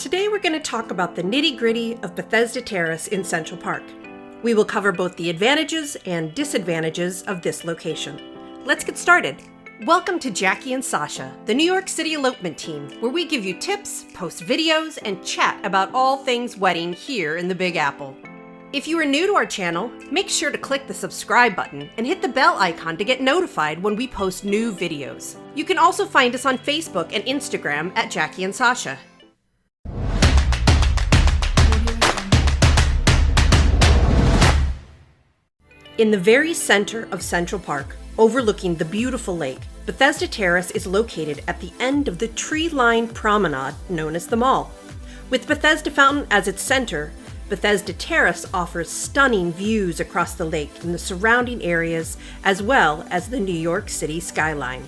Today we're going to talk about the nitty-gritty of Bethesda Terrace in Central Park. We will cover both the advantages and disadvantages of this location. Let's get started. Welcome to Jackie and Sasha, the New York City Elopement team, where we give you tips, post videos, and chat about all things wedding here in the Big Apple. If you are new to our channel, make sure to click the subscribe button and hit the bell icon to get notified when we post new videos. You can also find us on Facebook and Instagram at Jackie and Sasha. In the very center of Central Park, overlooking the beautiful lake, Bethesda Terrace is located at the end of the tree-lined promenade known as the Mall. With Bethesda Fountain as its center, Bethesda Terrace offers stunning views across the lake and the surrounding areas, as well as the New York City skyline.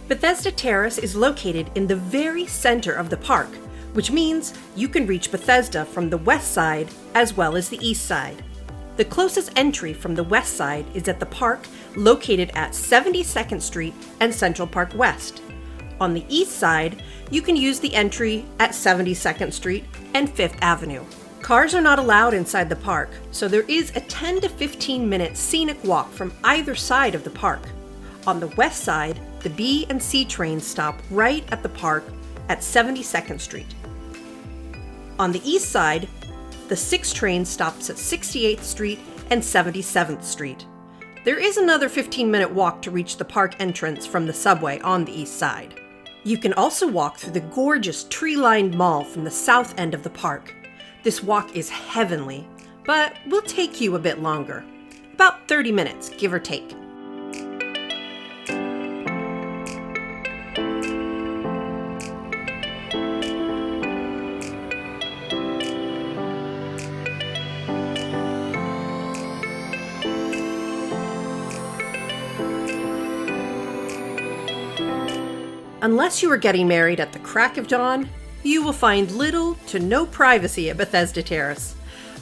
Bethesda Terrace is located in the very center of the park, which means you can reach Bethesda from the west side as well as the east side. The closest entry from the west side is at the park located at 72nd Street and Central Park West. On the east side, you can use the entry at 72nd Street and 5th Avenue. Cars are not allowed inside the park, so there is a 10 to 15 minute scenic walk from either side of the park. On the west side, the B and C trains stop right at the park at 72nd Street. On the east side, the 6 train stops at 68th Street and 77th Street. There is another 15-minute walk to reach the park entrance from the subway on the east side. You can also walk through the gorgeous tree-lined mall from the south end of the park. This walk is heavenly, but will take you a bit longer. About 30 minutes, give or take. Unless you are getting married at the crack of dawn, you will find little to no privacy at Bethesda Terrace.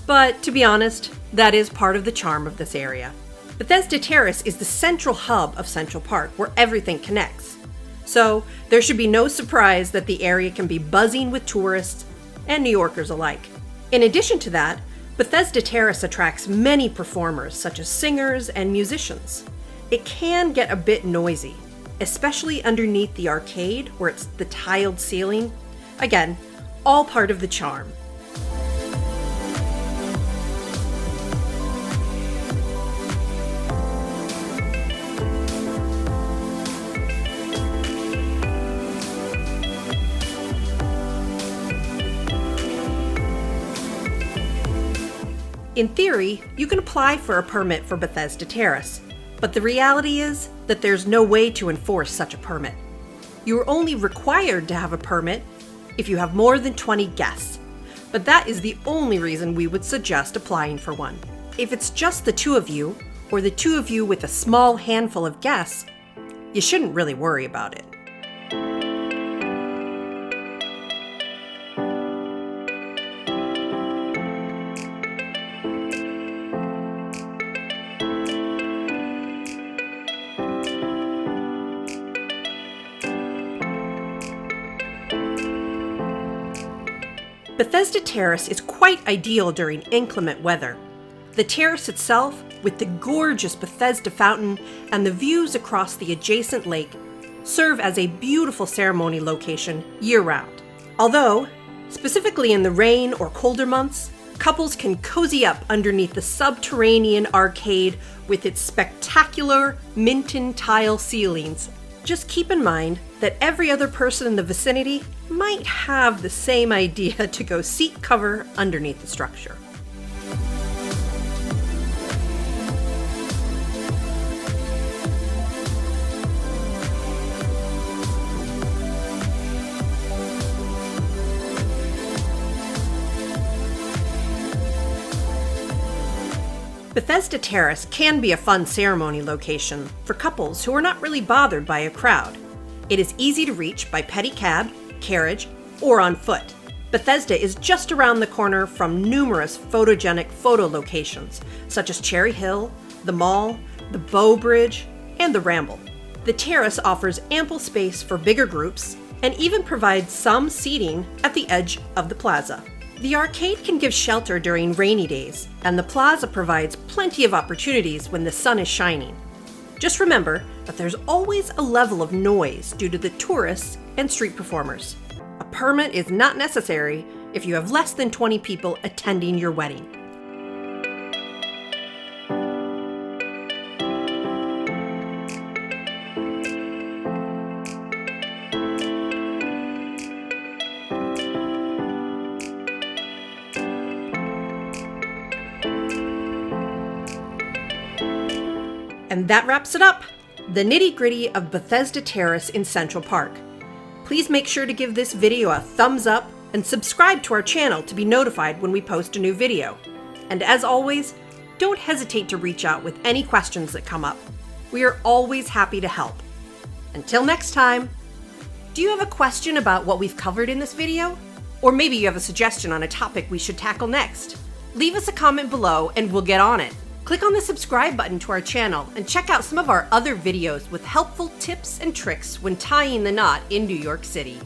But to be honest, that is part of the charm of this area. Bethesda Terrace is the central hub of Central Park where everything connects. So there should be no surprise that the area can be buzzing with tourists and New Yorkers alike. In addition to that, Bethesda Terrace attracts many performers such as singers and musicians. It can get a bit noisy, especially underneath the arcade where it's the tiled ceiling. Again, all part of the charm. In theory, you can apply for a permit for Bethesda Terrace, but the reality is that there's no way to enforce such a permit. You are only required to have a permit if you have more than 20 guests, but that is the only reason we would suggest applying for one. If it's just the two of you, or the two of you with a small handful of guests, you shouldn't really worry about it. Bethesda Terrace is quite ideal during inclement weather. The terrace itself, with the gorgeous Bethesda Fountain and the views across the adjacent lake, serve as a beautiful ceremony location year-round. Although, specifically in the rain or colder months, couples can cozy up underneath the subterranean arcade with its spectacular Minton tile ceilings. Just keep in mind that every other person in the vicinity might have the same idea to go seek cover underneath the structure. Bethesda Terrace can be a fun ceremony location for couples who are not really bothered by a crowd. It is easy to reach by pedicab, carriage, or on foot. Bethesda is just around the corner from numerous photogenic photo locations, such as Cherry Hill, the Mall, the Bow Bridge, and the Ramble. The terrace offers ample space for bigger groups and even provides some seating at the edge of the plaza. The arcade can give shelter during rainy days, and the plaza provides plenty of opportunities when the sun is shining. Just remember that there's always a level of noise due to the tourists and street performers. A permit is not necessary if you have less than 20 people attending your wedding. And that wraps it up, the nitty-gritty of Bethesda Terrace in Central Park. Please make sure to give this video a thumbs up and subscribe to our channel to be notified when we post a new video. And as always, don't hesitate to reach out with any questions that come up. We are always happy to help. Until next time, do you have a question about what we've covered in this video? Or maybe you have a suggestion on a topic we should tackle next? Leave us a comment below and we'll get on it. Click on the subscribe button to our channel and check out some of our other videos with helpful tips and tricks when tying the knot in New York City.